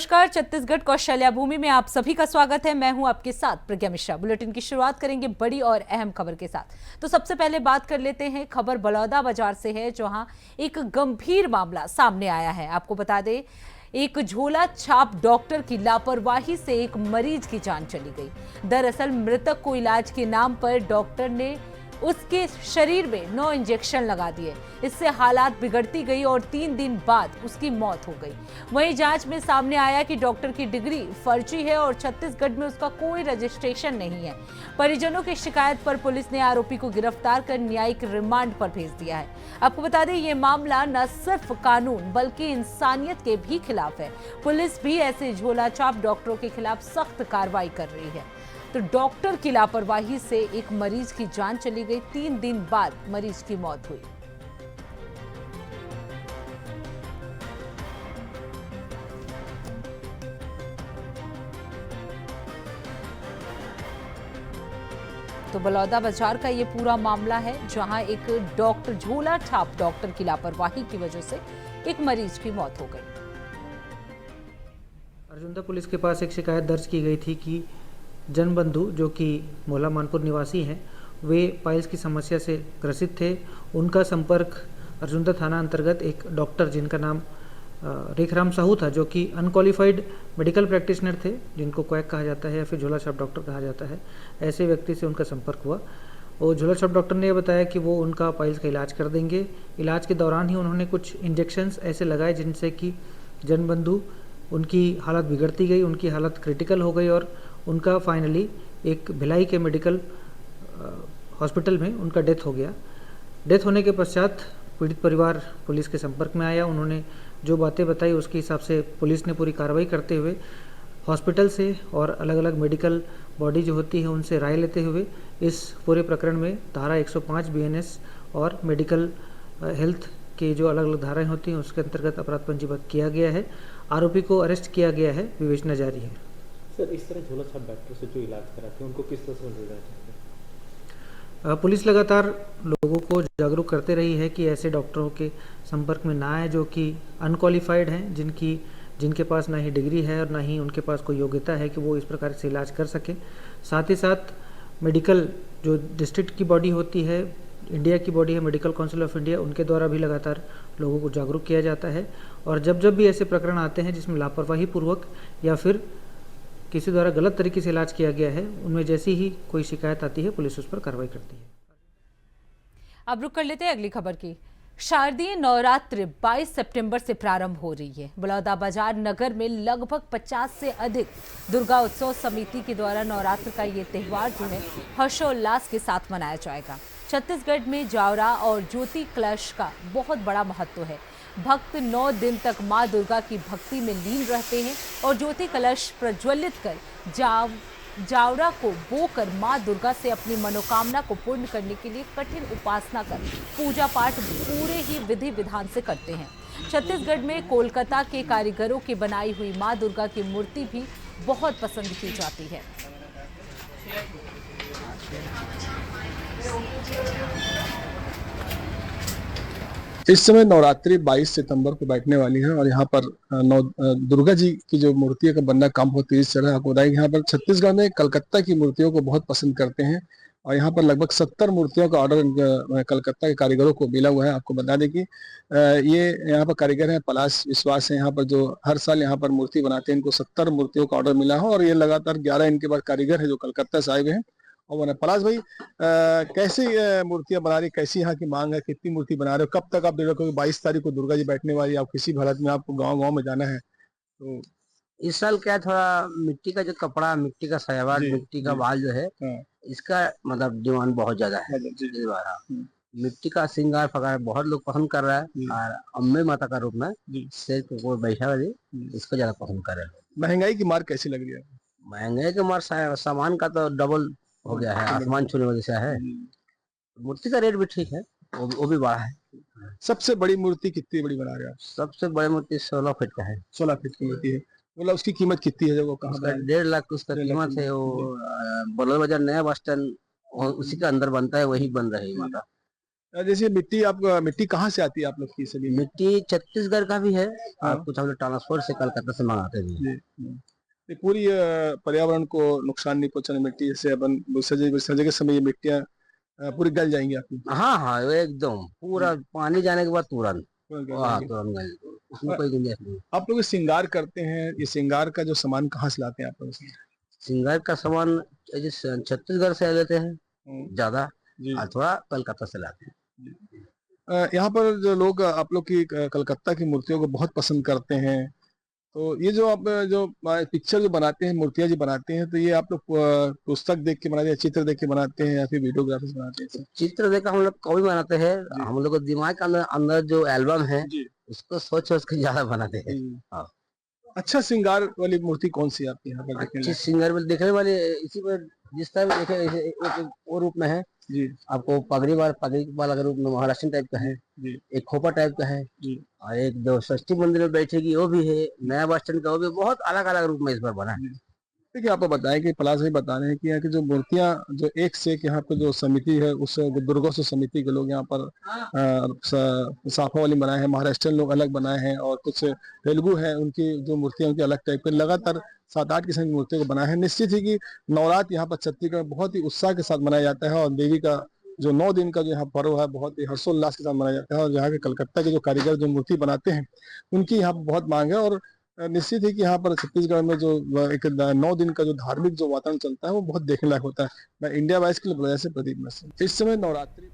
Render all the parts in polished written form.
नमस्कार, छत्तीसगढ़ कौशल्या भूमि में आप सभी का स्वागत है। मैं हूं आपके साथ प्रज्ञा मिश्रा। बुलेटिन की शुरुआत करेंगे बड़ी और अहम खबर के साथ। तो सबसे पहले बात कर लेते हैं, खबर बलौदाबाजार से है, जहां एक गंभीर मामला सामने आया है। आपको बता दें, एक झोला छाप डॉक्टर की लापरवाही से एक मरीज की जान चली गई। दरअसल मृतक को इलाज के नाम पर डॉक्टर ने उसके शरीर में 9 इंजेक्शन लगा दिए। इससे हालात बिगड़ती गई और 3 दिन बाद उसकी मौत हो गई। वहीं जांच में सामने आया कि डॉक्टर की डिग्री फर्जी है और छत्तीसगढ़ में उसका कोई रजिस्ट्रेशन नहीं है। परिजनों की शिकायत पर पुलिस ने आरोपी को गिरफ्तार कर न्यायिक रिमांड पर भेज दिया है। आपको बता दें, ये मामला न सिर्फ कानून बल्कि इंसानियत के भी खिलाफ है। पुलिस भी ऐसे झोला छाप डॉक्टरों के खिलाफ सख्त कार्रवाई कर रही है। तो डॉक्टर की लापरवाही से एक मरीज की जान चली गई, 3 दिन बाद मरीज की मौत हुई। तो बलौदाबाजार का ये पूरा मामला है, जहां एक डॉक्टर झोला छाप डॉक्टर की लापरवाही की वजह से एक मरीज की मौत हो गई। अर्जुंदा पुलिस के पास एक शिकायत दर्ज की गई थी कि जनबंधु, जो कि मोहल्ला मानपुर निवासी हैं, वे पाइल्स की समस्या से ग्रसित थे। उनका संपर्क अर्जुंदा थाना अंतर्गत एक डॉक्टर जिनका नाम रेखराम साहू था, जो कि अनक्वालिफाइड मेडिकल प्रैक्टिशनर थे, जिनको क्वैक कहा जाता है या फिर झोला छाप डॉक्टर कहा जाता है। ऐसे व्यक्ति से उनका संपर्क हुआ और झोला छाप डॉक्टर ने यह बताया कि वो उनका पाइल्स का इलाज कर देंगे। इलाज के दौरान ही उन्होंने कुछ इंजेक्शन्स ऐसे लगाए जिनसे कि जनबंधु उनकी हालत बिगड़ती गई, उनकी हालत क्रिटिकल हो गई और उनका फाइनली एक भिलाई के मेडिकल हॉस्पिटल में उनका डेथ हो गया। डेथ होने के पश्चात पीड़ित परिवार पुलिस के संपर्क में आया। उन्होंने जो बातें बताई उसके हिसाब से पुलिस ने पूरी कार्रवाई करते हुए हॉस्पिटल से और अलग अलग मेडिकल बॉडी जो होती है उनसे राय लेते हुए इस पूरे प्रकरण में धारा 105 बीएनएस और मेडिकल हेल्थ की जो अलग अलग धाराएं होती हैं उसके अंतर्गत अपराध पंजीबद्ध किया गया है। आरोपी को अरेस्ट किया गया है, विवेचना जारी है। सर, इस तरह झोला छाप डॉक्टर से जो इलाज कराते हैं उनको किस तरह से लेना चाहिए? पुलिस लगातार लोगों को जागरूक करते रही है कि ऐसे डॉक्टरों के संपर्क में ना आए जो कि अनक्वालिफाइड हैं, जिनके पास ना ही डिग्री है और ना ही उनके पास कोई योग्यता है कि वो इस प्रकार से इलाज कर सकें। साथ ही साथ मेडिकल जो डिस्ट्रिक्ट की बॉडी होती है, इंडिया की बॉडी है मेडिकल काउंसिल ऑफ इंडिया, उनके द्वारा भी लगातार लोगों को जागरूक किया जाता है। और जब भी ऐसे प्रकरण आते हैं जिसमें लापरवाही पूर्वक या फिर किसी द्वारा गलत तरीके से इलाज किया गया है, उनमें जैसी ही कोई शिकायत आती है पुलिस उस पर कार्रवाई करती है। अब रुक कर लेते हैं अगली खबर की। शारदीय नवरात्र 22 सितंबर से प्रारंभ हो रही है। बलौदाबाजार नगर में लगभग 50 से अधिक दुर्गा उत्सव समिति के द्वारा नवरात्र का ये त्यौहार जो है हर्षोल्लास के साथ मनाया जाएगा। छत्तीसगढ़ में जावरा और ज्योति कलश का बहुत बड़ा महत्व है। भक्त 9 दिन तक मां दुर्गा की भक्ति में लीन रहते हैं और ज्योति कलश प्रज्वलित कर जावरा को बोकर मां दुर्गा से अपनी मनोकामना को पूर्ण करने के लिए कठिन उपासना कर पूजा पाठ पूरे ही विधि विधान से करते हैं। छत्तीसगढ़ में कोलकाता के कारीगरों की बनाई हुई मां दुर्गा की मूर्ति भी बहुत पसंद की जाती है। इस समय नवरात्रि 22 सितंबर को बैठने वाली है और यहाँ पर दुर्गा जी की जो मूर्तियों का बनना काम बहुत तेजी से चल रहा है। आपको बताएं, यहाँ पर छत्तीसगढ़ में कलकत्ता की मूर्तियों को बहुत पसंद करते हैं और यहाँ पर लगभग 70 मूर्तियों का ऑर्डर कलकत्ता के कारीगरों को मिला हुआ है। आपको बता दें कि ये यहाँ पर कारीगर हैं पलाश विश्वास है, यहाँ पर जो हर साल यहाँ पर मूर्ति बनाते हैं, इनको 70 मूर्तियों का ऑर्डर मिला है और ये लगातार 11 इनके पास कारीगर है जो कलकत्ता से आए हुए हैं। और पलाश भाई, कैसी मूर्तियां बना रही, कैसी यहाँ की मांग है, कितनी मूर्ति बना रहे हो, कब तक आप दे रहे हो? 22 तारीख को दुर्गा जी बैठने वाली, आप किसी भी हालत में आपको गांव में जाना है तो इस साल क्या थोड़ा मिट्टी का जो कपड़ा, मिट्टी का सजावट, मिट्टी का बाल जो है, इसका मतलब डिमांड बहुत ज्यादा है इस बार। मिट्टी का श्रृंगार फगार बहुत लोग पसंद कर रहा है और अम्बे माता का रूप में शेर को बैठा हुआ इसको ज्यादा पसंद कर रहे हैं। महंगाई की मार कैसी लग रही है? महंगाई के मार सामान का तो डबल हो गया है, आसमान छूने वजह से है। मूर्ति का रेट भी ठीक है, वो भी बड़ा है। सबसे बड़ी मूर्ति कितनी बड़ी बना रहे हैं आप? सबसे बड़ी मूर्ति 16 फीट का है। 16 फीट की मूर्ति है, मतलब उसकी कीमत कितनी है? जब वो कहाँ पर 1.5 लाख उसका कीमत है। वो बलौदाबाजार नया बस स्टैंड उसी के अंदर बनता है, वही बन रही माता। जैसे मिट्टी कहाँ से आती है आप लोग की सभी में? मिट्टी छत्तीसगढ़ का भी है हाँ। और कुछ हम लोग ट्रांसपोर्ट से कलकत्ता से मंगाते भी हैं। जी। ये पूरी पर्यावरण को नुकसान नहीं पहुंचाने मिट्टी, जैसे अपन विसर्जन के समय ये मिट्टियाँ पूरी गल जाएंगी आपकी, हाँ हाँ, वो एकदम पूरा पानी जाने के बाद तुरंत पूरा गल हाँ जाएंगी। तुरंत गल जाएगी। उसमें कोई गुंजाइश नहीं। आप लोग ये श्रृंगार करते हैं, ये श्रृंगार का जो सामान कहाँ से लाते हैं आप लोग? सिंगार का सामान छत्तीसगढ़ से लेते हैं हम्म, ज्यादा जी। और थोड़ा कलकत्ता से लाते हैं। यहाँ पर जो लोग आप लोग की कलकत्ता की मूर्तियों को बहुत पसंद करते हैं, तो ये जो आप जो पिक्चर जो बनाते हैं, मूर्तियां जो बनाते हैं, तो ये आप लोग पुस्तक देख के बनाते हैं, चित्र देख के बनाते हैं, या फिर वीडियोग्राफी बनाते हैं? चित्र देखकर हम लोग कभी बनाते हैं। जी। हम लोग को दिमाग के अंदर अंदर जो एल्बम है जी। उसको सोच सोच के ज्यादा बनाते हैं। हाँ। अच्छा श्रृंगार वाली मूर्ति कौन सी है आपके यहाँ पर देखने अच्छी लायक? सिंगर में देखने वाले इसी पर जिस तरह देखे एक वो रूप में है। जी आपको पगड़ी वाला रूप में महाराष्ट्र टाइप का है, जी एक खोपा टाइप का है जी। और एक जो षष्ठी मंदिर में बैठेगी वो भी है, नया बस स्टैंड का वो भी, बहुत अलग अलग रूप में इस बार बना है। देखिए, आपको बताएं कि पलाश भाई बता रहे हैं कि यहाँ की जो मूर्तियां जो एक से एक यहाँ पर जो समिति है, उस दुर्गोत्सव समिति के लोग यहाँ पर साफा वाली बनाए हैं, महाराष्ट्रियन लोग अलग बनाए हैं, और कुछ तेलुगु हैं, उनकी जो मूर्तियां उनकी अलग टाइप के, लगातार 7-8 किस्म की मूर्तियों को बनाया है। निश्चित ही कि नवरात्र यहाँ पर छत्तीसगढ़ बहुत ही उत्साह के साथ मनाया जाता है, और देवी का जो 9 दिन का जो यहाँ पर्व है बहुत ही हर्षोल्लास के साथ मनाया जाता है, और यहाँ के कलकत्ता के जो कारीगर जो मूर्ति बनाते हैं उनकी यहाँ पर बहुत मांग है। और निश्चित है कि यहाँ पर छत्तीसगढ़ में जो एक 9 दिन का जो धार्मिक जो वातावरण चलता है वो बहुत देखने लायक होता है। मैं इंडिया वाइज के लिए बुलाया से प्रदीप मिश्र। इस समय नवरात्रि।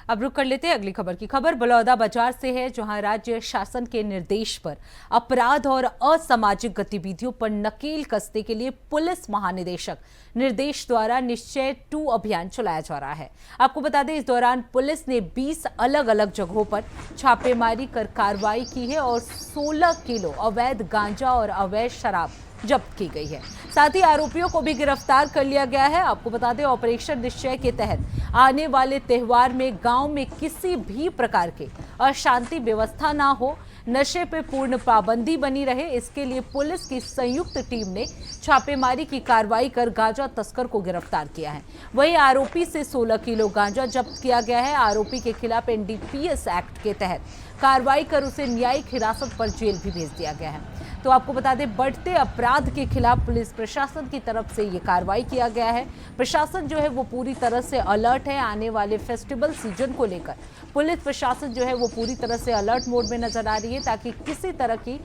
अब रुक कर लेते हैं अगली खबर की। खबर बलौदा बाजार से है, जहां राज्य शासन के निर्देश पर अपराध और असामाजिक गतिविधियों पर नकेल कसने के लिए पुलिस महानिदेशक निर्देश द्वारा निश्चय 2 अभियान चलाया जा रहा है। आपको बता दें, इस दौरान पुलिस ने 20 अलग अलग जगहों पर छापेमारी कर कार्रवाई की है और 16 किलो अवैध गांजा और अवैध शराब जब्त की गई है। साथ ही आरोपियों को भी गिरफ्तार कर लिया गया है। आपको बता दें, ऑपरेशन निश्चय के तहत आने वाले त्योहार में गांव में किसी भी प्रकार के अशांति व्यवस्था ना हो, नशे पे पूर्ण पाबंदी बनी रहे, इसके लिए पुलिस की संयुक्त टीम ने छापेमारी की कार्रवाई कर गांजा तस्कर को गिरफ्तार किया है। वहीं आरोपी से 16 किलो गांजा जब्त किया गया है। आरोपी के खिलाफ एनडीपीएस एक्ट के तहत कार्रवाई कर उसे न्यायिक हिरासत पर जेल भी भेज दिया गया है। तो आपको बता दें, बढ़ते अपराध के खिलाफ पुलिस प्रशासन की तरफ से ये कार्रवाई किया गया है। प्रशासन जो है वो पूरी तरह से अलर्ट है। आने वाले फेस्टिवल सीजन को लेकर पुलिस प्रशासन जो है वो पूरी तरह से अलर्ट मोड में नजर आ रही है, ताकि किसी तरह की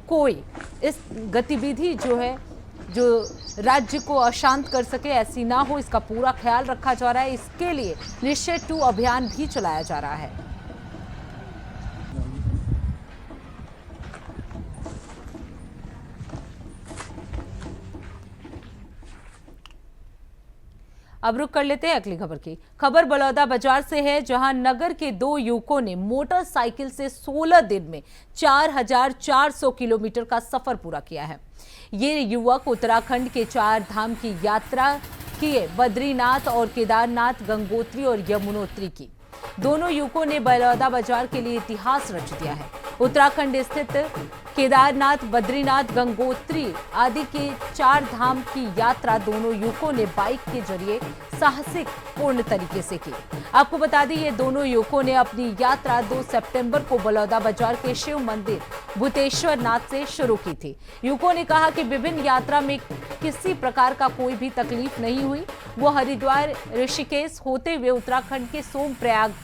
कोई इस गतिविधि जो है जो राज्य को अशांत कर सके ऐसी ना हो, इसका पूरा ख्याल रखा जा रहा है। इसके लिए निश्चय 2 अभियान भी चलाया जा रहा है। अब रुक कर लेते हैं अगली खबर की। खबर बलौदा बाजार से है, जहां नगर के 2 युवकों ने मोटरसाइकिल से 16 दिन में 4400 किलोमीटर का सफर पूरा किया है। ये युवक उत्तराखंड के 4 धाम की यात्रा किए, बद्रीनाथ और केदारनाथ, गंगोत्री और यमुनोत्री की। दोनों युवकों ने बलौदा बाजार के लिए इतिहास रच दिया है। उत्तराखंड स्थित केदारनाथ, बद्रीनाथ, गंगोत्री आदि के 4 धाम की यात्रा दोनों युवकों ने बाइक के जरिए साहसिक पूर्ण तरीके से की। आपको बता दें, ये दोनों युवकों ने अपनी यात्रा 2 सितंबर को बलौदा बाजार के शिव मंदिर भूतेश्वर नाथ से शुरू की थी। युवकों ने कहा कि विभिन्न यात्रा में किसी प्रकार का कोई भी तकलीफ नहीं हुई। वो हरिद्वार, ऋषिकेश होते हुए उत्तराखंड के सोमप्रयाग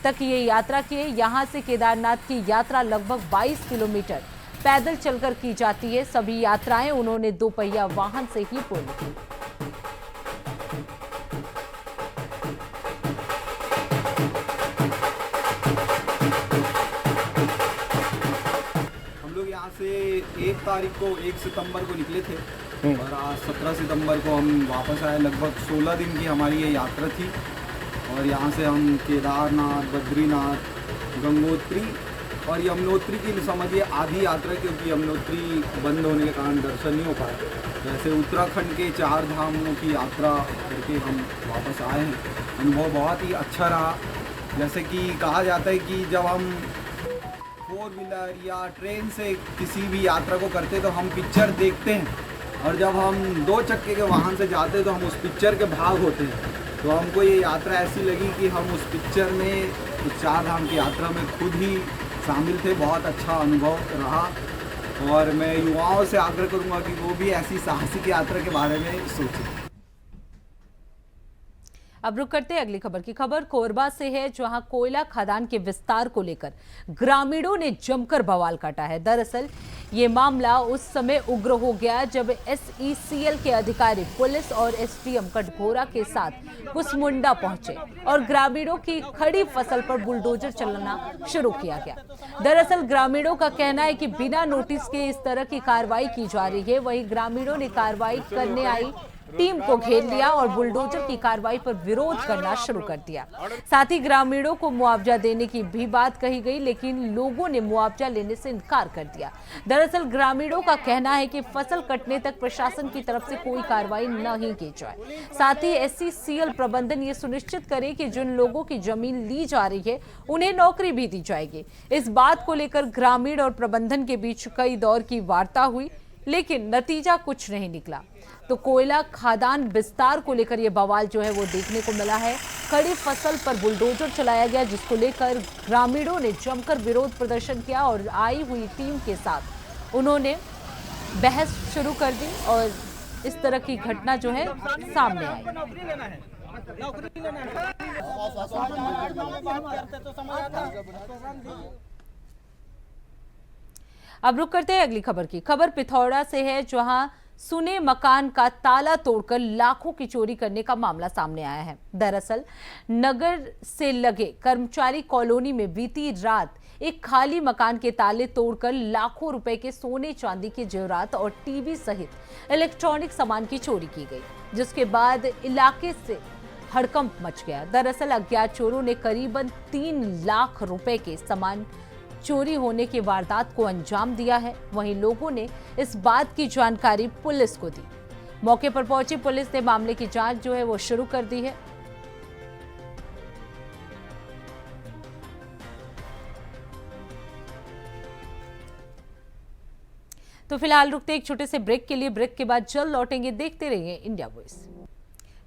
तक ये यात्रा किए। यहाँ से केदारनाथ की यात्रा लगभग 22 किलोमीटर पैदल चलकर की जाती है। सभी यात्राएं उन्होंने 2 पहिया वाहन से ही पूर्ण की। हम लोग यहाँ से 1 तारीख को 1 सितंबर को निकले थे और आज 17 सितंबर को हम वापस आए। लगभग 16 दिन की हमारी ये यात्रा थी और यहाँ से हम केदारनाथ, बद्रीनाथ, गंगोत्री और यमुनोत्री की समझिए आधी यात्रा, क्योंकि यमुनोत्री बंद होने के कारण दर्शन नहीं हो पाए। जैसे उत्तराखंड के 4 धामों की यात्रा करके हम वापस आए हैं। अनुभव बहुत ही अच्छा रहा। जैसे कि कहा जाता है कि जब हम 4 व्हीलर या ट्रेन से किसी भी यात्रा को करते तो हम पिक्चर देखते हैं, और जब हम 2 चक्के के वाहन से जाते तो हम उस पिक्चर के भाग होते हैं। तो हमको ये यात्रा ऐसी लगी कि हम उस पिक्चर में उस 4 धाम की यात्रा में खुद ही शामिल थे। बहुत अच्छा अनुभव रहा और मैं युवाओं से आग्रह करूंगा कि वो भी ऐसी साहसिक यात्रा के बारे में सोचें। अब रुक करते हैं अगली खबर की। खबर कोरबा से है, जहां कोयला खदान के विस्तार को लेकर ग्रामीणों ने जमकर बवाल काटा है। दरअसल ये मामला उस समय उग्र हो गया जब SECL के अधिकारी पुलिस और SDM कटघोरा के साथ कुसमुंडा पहुंचे और ग्रामीणों की खड़ी फसल पर बुलडोजर चलाना शुरू किया गया। दरअसल ग्रामीणों का कहना है कि बिना नोटिस के इस तरह की कार्रवाई की जा रही है। वहीं ग्रामीणों ने कार्रवाई करने आई टीम को घेर लिया और बुलडोजर की कार्रवाई पर विरोध करना शुरू कर दिया। साथ ही ग्रामीणों को मुआवजा देने की भी बात कही गई, लेकिन लोगों ने मुआवजा लेने से इनकार कर दिया। दरअसल ग्रामीणों का कहना है कि फसल कटने तक प्रशासन की तरफ से कोई कार्रवाई नहीं की जाए। साथ ही SECL प्रबंधन ये सुनिश्चित करे कि जिन लोगों की जमीन ली जा रही है उन्हें नौकरी भी दी जाएगी। इस बात को लेकर ग्रामीण और प्रबंधन के बीच कई दौर की वार्ता हुई, लेकिन नतीजा कुछ नहीं निकला। तो कोयला खदान विस्तार को लेकर ये बवाल जो है वो देखने को मिला है। खड़ी फसल पर बुलडोजर चलाया गया, जिसको लेकर ग्रामीणों ने जमकर विरोध प्रदर्शन किया और आई हुई टीम के साथ उन्होंने बहस शुरू कर दी और इस तरह की घटना जो है सामने आई। अब रुक करते हैं अगली खबर की। खबर पिथौरा से है, जहां सुने मकान का ताला तोड़कर लाखों की चोरी करने का मामला सामने आया है। दरअसल नगर से लगे कर्मचारी कॉलोनी में बीती रात एक खाली मकान के ताले तोड़कर लाखों रुपए के सोने चांदी के जेवरात और टीवी सहित इलेक्ट्रॉनिक सामान की चोरी की गई, जिसके बाद इलाके से हड़कंप मच गया। दरअसल अज्ञात चोरों ने करीबन 3 लाख रुपए के सामान चोरी होने की वारदात को अंजाम दिया है। वहीं लोगों ने इस बात की जानकारी पुलिस को दी। मौके पर पहुंची पुलिस ने मामले की जांच जो है वो शुरू कर दी है। तो फिलहाल रुकते एक छोटे से ब्रेक के लिए। ब्रेक के बाद जल्द लौटेंगे। देखते रहिए इंडिया वॉइस।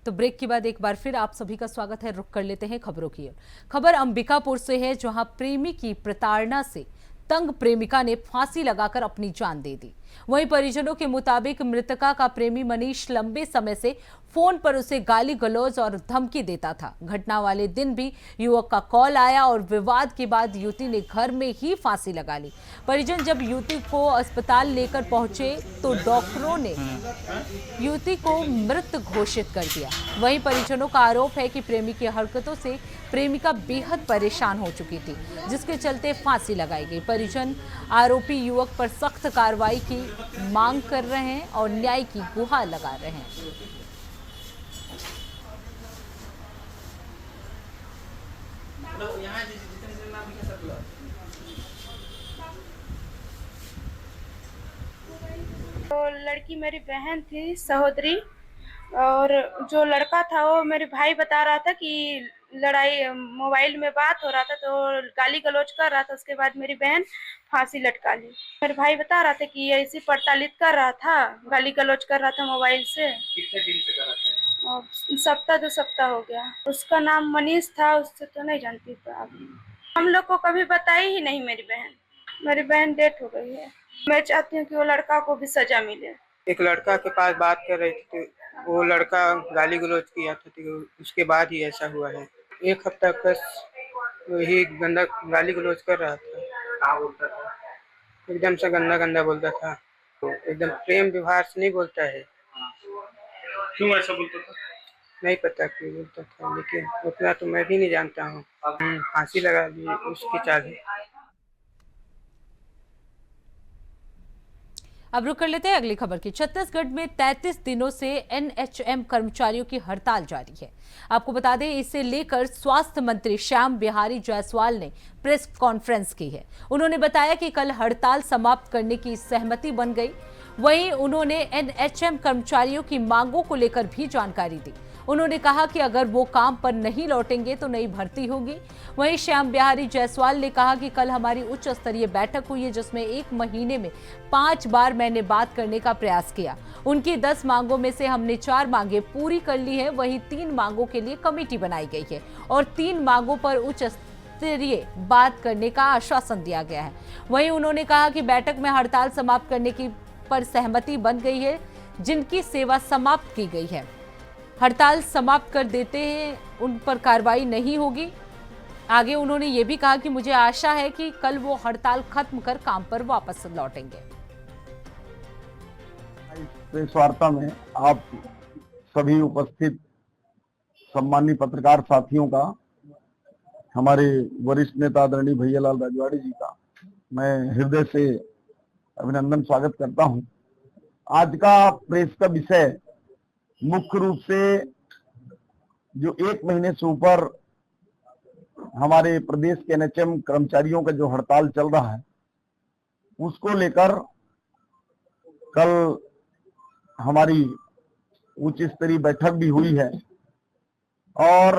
तो ब्रेक के बाद एक बार फिर आप सभी का स्वागत है। रुक कर लेते हैं खबरों की ओर। खबर अंबिकापुर से है, जहां प्रेमी की प्रताड़ना से तंग प्रेमिका ने फांसी लगाकर अपनी जान दे दी। वहीं परिजनों के मुताबिक मृतका का प्रेमी मनीष लंबे समय से फोन पर उसे गाली गलौज और धमकी देता था। घटना वाले दिन भी युवक का कॉल आया और विवाद के बाद युवती ने घर में ही फांसी लगा ली। परिजन जब युवती को अस्पताल लेकर पहुंचे तो डॉक्टरों ने युवती को मृत घोषित कर दिया। वहीं परिजनों का आरोप है कि प्रेमी की हरकतों से प्रेमिका बेहद परेशान हो चुकी थी, जिसके चलते फांसी लगाई गई। परिजन आरोपी युवक पर सख्त कार्रवाई की मांग कर रहे हैं और न्याय की गुहार लगा रहे हैं। तो लड़की मेरी बहन थी, सहोदरी, और जो लड़का था वो मेरे भाई बता रहा था कि लड़ाई मोबाइल में बात हो रहा था तो गाली गलौज कर रहा था। उसके बाद मेरी बहन फांसी लटका ली। मेरे भाई बता रहा था कि ये ऐसी प्रताड़ित कर रहा था, गाली गलौज कर रहा था मोबाइल से। कितने दिन से कर रहा था? और सप्ताह 2 सप्ताह हो गया। उसका नाम मनीष था, उससे तो नहीं जानती था। हम लोग को कभी बताई ही नहीं। मेरी बहन डेथ हो गई है। मैं चाहती हूँ कि वो लड़का को भी सजा मिले। एक लड़का के पास बात कर रही थी, वो लड़का गाली गलौज किया था, तो उसके बाद ही ऐसा हुआ है। 1 हफ्ता बस वही गंदा गाली गलौज कर रहा था। क्या बोलता था? एकदम से गंदा गंदा बोलता था, तो एकदम प्रेम व्यवहार से नहीं बोलता है। क्यों ऐसा बोलता था? नहीं पता क्यों बोलता था, लेकिन उतना तो मैं भी नहीं जानता हूँ। फांसी लगा दी उसकी चाबी। अब रुक कर लेते हैं अगली खबर की। छत्तीसगढ़ में 33 दिनों से NHM कर्मचारियों की हड़ताल जारी है। आपको बता दें, इसे लेकर स्वास्थ्य मंत्री श्याम बिहारी जायसवाल ने प्रेस कॉन्फ्रेंस की है। उन्होंने बताया कि कल हड़ताल समाप्त करने की सहमति बन गई। वहीं उन्होंने NHM कर्मचारियों की मांगों को लेकर भी जानकारी दी। उन्होंने कहा कि अगर वो काम पर नहीं लौटेंगे तो नई भर्ती होगी। वहीं श्याम बिहारी जायसवाल ने कहा कि कल हमारी उच्च स्तरीय बैठक हुई है जिसमें 1 महीने में 5 बार मैंने बात करने का प्रयास किया। उनकी 10 मांगों में से हमने 4 मांगे पूरी कर ली है। वहीं 3 मांगों के लिए कमेटी बनाई गई है और 3 मांगों पर उच्च स्तरीय बात करने का आश्वासन दिया गया है। वहीं उन्होंने कहा कि बैठक में हड़ताल समाप्त करने की पर सहमति बन गई है। जिनकी सेवा समाप्त की गई है हड़ताल समाप्त कर देते हैं, उन पर कार्रवाई नहीं होगी। आगे उन्होंने ये भी कहा कि मुझे आशा है कि कल वो हड़ताल खत्म कर काम पर वापस लौटेंगे। प्रेस वार्ता में आप सभी उपस्थित सम्मानित पत्रकार साथियों का, हमारे वरिष्ठ नेता आदरणीय भैयालाल राजवाड़ी जी का मैं हृदय से अभिनंदन स्वागत करता हूं। आज का प्रेस का विषय मुख्य रूप से जो 1 महीने से ऊपर हमारे प्रदेश के एनएचएम कर्मचारियों का जो हड़ताल चल रहा है उसको लेकर कल हमारी उच्च स्तरीय बैठक भी हुई है और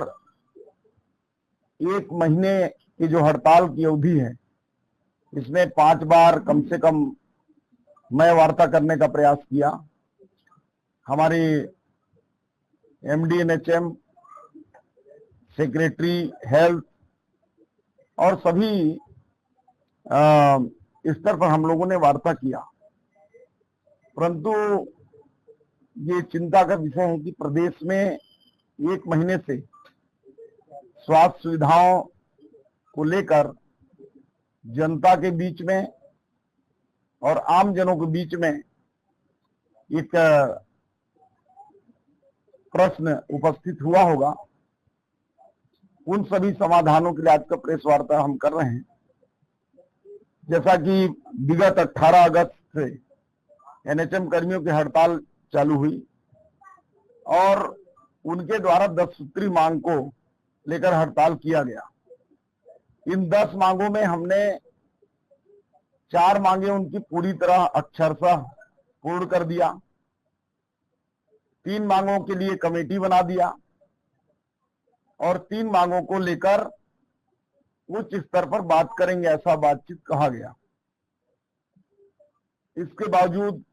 1 महीने की जो हड़ताल की अवधि है इसमें 5 बार कम से कम मैं वार्ता करने का प्रयास किया। हमारे एमडी एनएचएम, सेक्रेटरी हेल्थ और सभी स्तर पर हम लोगों ने वार्ता किया, परंतु ये चिंता का विषय है कि प्रदेश में 1 महीने से स्वास्थ्य सुविधाओं को लेकर जनता के बीच में और आम जनों के बीच में एक प्रश्न उपस्थित हुआ होगा। उन सभी समाधानों के लिए आज का प्रेस वार्ता हम कर रहे हैं। जैसा कि विगत 18 अगस्त से एनएचएम कर्मियों की हड़ताल चालू हुई और उनके द्वारा 10 सूत्री मांग को लेकर हड़ताल किया गया। इन 10 मांगों में हमने 4 मांगे उनकी पूरी तरह अक्षरशः पूर्ण कर दिया। 3 मांगों के लिए कमेटी बना दिया और 3 मांगों को लेकर उच्च स्तर पर बात करेंगे, ऐसा बातचीत कहा गया। इसके बावजूद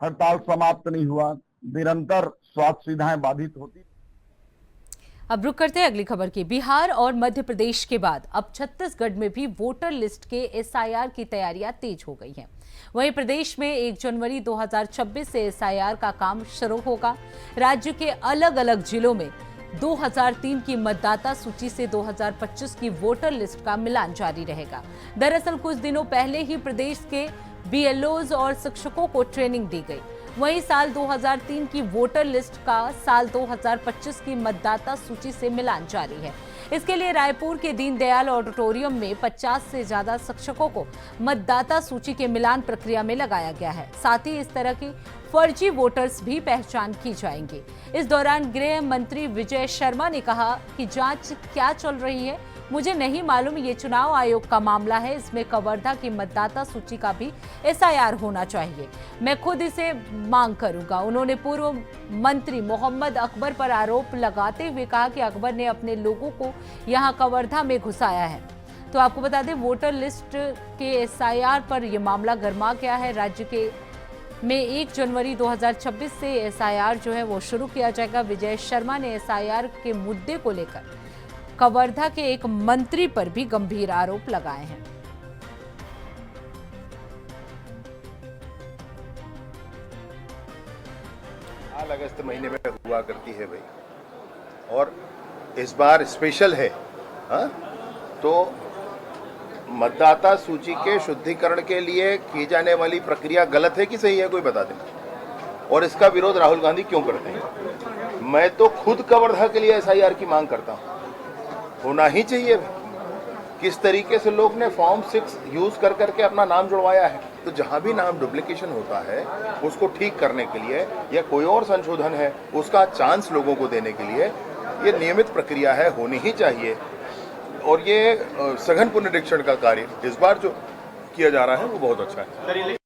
हड़ताल समाप्त नहीं हुआ, निरंतर स्वास्थ्य सुविधाएं बाधित होती। अब रुक करते हैं अगली खबर की। बिहार और मध्य प्रदेश के बाद अब छत्तीसगढ़ में भी वोटर लिस्ट के एसआईआर की तैयारियां तेज हो गई हैं। वहीं प्रदेश में 1 जनवरी 2026 से एसआईआर का काम शुरू होगा। राज्य के अलग अलग जिलों में 2003 की मतदाता सूची से 2025 की वोटर लिस्ट का मिलान जारी रहेगा। दरअसल कुछ दिनों पहले ही प्रदेश के बीएलओज और शिक्षकों को ट्रेनिंग दी गई। वहीं साल 2003 की वोटर लिस्ट का साल 2025 की मतदाता सूची से मिलान जारी है। इसके लिए रायपुर के दीनदयाल ऑडिटोरियम में 50 से ज्यादा शिक्षकों को मतदाता सूची के मिलान प्रक्रिया में लगाया गया है। साथ ही इस तरह की फर्जी वोटर्स भी पहचान की जाएंगी। इस दौरान गृह मंत्री विजय शर्मा ने कहा कि जांच क्या चल रही है मुझे नहीं मालूम, ये चुनाव आयोग का मामला है, इसमें कवर्धा की मतदाता सूची का भी एसआईआर होना चाहिए, मैं खुद इसे मांग करूंगा। उन्होंने पूर्व मंत्री मोहम्मद अकबर पर आरोप लगाते हुए कहा कि अकबर ने अपने लोगों को यहां कवर्धा में घुसाया है। तो आपको बता दें वोटर लिस्ट के एसआईआर पर यह मामला गर्मा गया है। राज्य के में 1 जनवरी 2026 से एसआईआर जो है वो शुरू किया जाएगा। विजय शर्मा ने एसआईआर के मुद्दे को लेकर कवर्धा के एक मंत्री पर भी गंभीर आरोप लगाए हैं। अगस्त महीने में हुआ करती है भाई, और इस बार स्पेशल है। हाँ, तो मतदाता सूची के शुद्धिकरण के लिए की जाने वाली प्रक्रिया गलत है कि सही है, कोई बता दें। और इसका विरोध राहुल गांधी क्यों करते हैं? मैं तो खुद कवर्धा के लिए एसआईआर की मांग करता हूं, होना ही चाहिए। किस तरीके से लोग ने फॉर्म 6 यूज कर करके अपना नाम जुड़वाया है। तो जहां भी नाम डुप्लीकेशन होता है उसको ठीक करने के लिए या कोई और संशोधन है उसका चांस लोगों को देने के लिए ये नियमित प्रक्रिया है, होनी ही चाहिए। और ये सघन पुनरीक्षण का कार्य इस बार जो किया जा रहा है वो बहुत अच्छा है।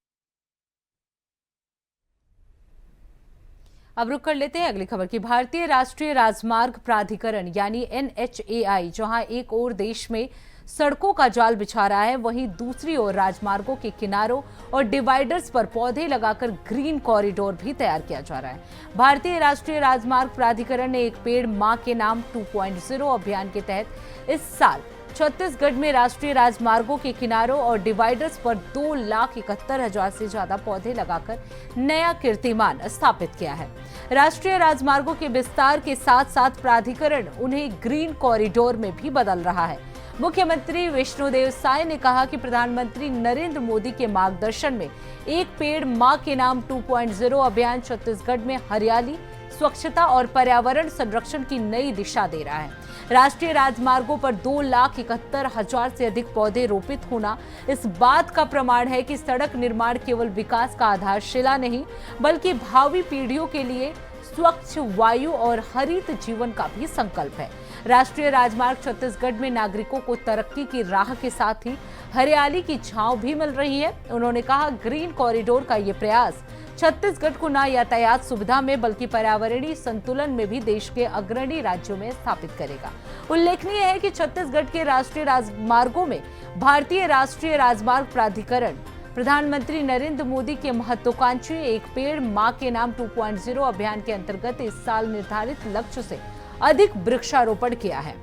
अब रुक कर लेते हैं अगली खबर की। भारतीय राष्ट्रीय राजमार्ग प्राधिकरण यानी NHAI जहां एक ओर देश में सड़कों का जाल बिछा रहा है, वहीं दूसरी ओर राजमार्गों के किनारों और डिवाइडर्स पर पौधे लगाकर ग्रीन कॉरिडोर भी तैयार किया जा रहा है। भारतीय राष्ट्रीय राजमार्ग प्राधिकरण ने एक पेड़ मां के नाम 2.0 अभियान के तहत इस साल छत्तीसगढ़ में राष्ट्रीय राजमार्गों के किनारों और डिवाइडर्स पर 2,71,000 से ज्यादा पौधे लगाकर नया कीर्तिमान स्थापित किया है। राष्ट्रीय राजमार्गों के विस्तार के साथ साथ प्राधिकरण उन्हें ग्रीन कॉरिडोर में भी बदल रहा है। मुख्यमंत्री विष्णुदेव साय ने कहा कि प्रधानमंत्री नरेंद्र मोदी के मार्गदर्शन में एक पेड़ मां के नाम 2.0 अभियान छत्तीसगढ़ में हरियाली, स्वच्छता और पर्यावरण संरक्षण की नई दिशा दे रहा है। राष्ट्रीय राजमार्गों पर 2,71,000 से अधिक पौधे रोपित होना इस बात का प्रमाण है कि सड़क निर्माण केवल विकास का आधारशिला नहीं, बल्कि भावी पीढ़ियों के लिए स्वच्छ वायु और हरित जीवन का भी संकल्प है। राष्ट्रीय राजमार्ग छत्तीसगढ़ में नागरिकों को तरक्की की राह के साथ ही हरियाली की छांव भी मिल रही है। उन्होंने कहा, ग्रीन कॉरिडोर का ये प्रयास छत्तीसगढ़ को न यातायात सुविधा में बल्कि पर्यावरणीय संतुलन में भी देश के अग्रणी राज्यों में स्थापित करेगा। उल्लेखनीय है कि छत्तीसगढ़ के राष्ट्रीय राजमार्गों में भारतीय राष्ट्रीय राजमार्ग प्राधिकरण प्रधानमंत्री नरेंद्र मोदी के महत्वाकांक्षी एक पेड़ मां के नाम 2.0 अभियान के अंतर्गत इस साल निर्धारित लक्ष्य से अधिक वृक्षारोपण किया है।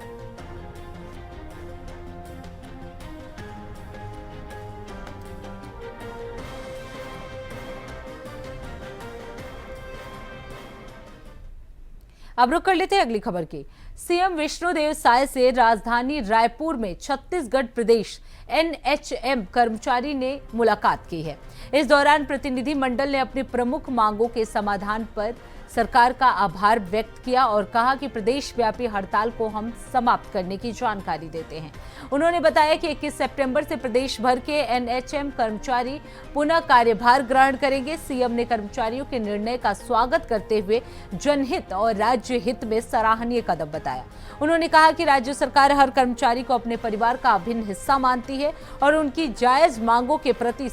अब रुक कर लेते हैं अगली खबर की। सीएम विष्णुदेव साय से राजधानी रायपुर में छत्तीसगढ़ प्रदेश NHM कर्मचारी ने मुलाकात की है। इस दौरान प्रतिनिधि मंडल ने अपनी प्रमुख मांगों के समाधान पर सरकार का आभार व्यक्त किया और कहा कि प्रदेश व्यापी हड़ताल को हम समाप्त करने की जानकारी देते हैं। उन्होंने बताया कि 21 सितंबर से प्रदेश भर के NHM कर्मचारी पुनः कार्यभार ग्रहण करेंगे। सीएम ने कर्मचारियों के निर्णय का स्वागत करते हुए जनहित और राज्य हित में सराहनीय कदम बताया। उन्होंने कहा कि राज्य सरकार हर कर्मचारी को अपने परिवार का अभिन्न हिस्सा मानती है और उनकी जायज मांगों के प्रति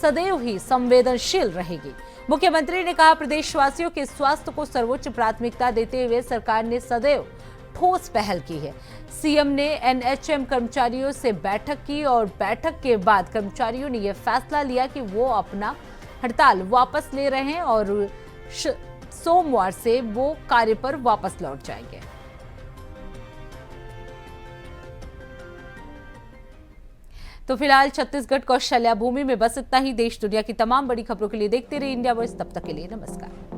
सदैव ही संवेदनशील रहेगी। मुख्यमंत्री ने कहा, प्रदेशवासियों के स्वास्थ्य को सर्वोच्च प्राथमिकता देते हुए सरकार ने सदैव ठोस पहल की है। सीएम ने NHM कर्मचारियों से बैठक की और बैठक के बाद कर्मचारियों ने यह फैसला लिया कि वो अपना हड़ताल वापस ले रहे हैं और सोमवार से वो कार्य पर वापस लौट जाएंगे। तो फिलहाल छत्तीसगढ़ कौशल्या भूमि में बस इतना ही। देश दुनिया की तमाम बड़ी खबरों के लिए देखते रहिए इंडिया वॉइस। तब तक के लिए नमस्कार।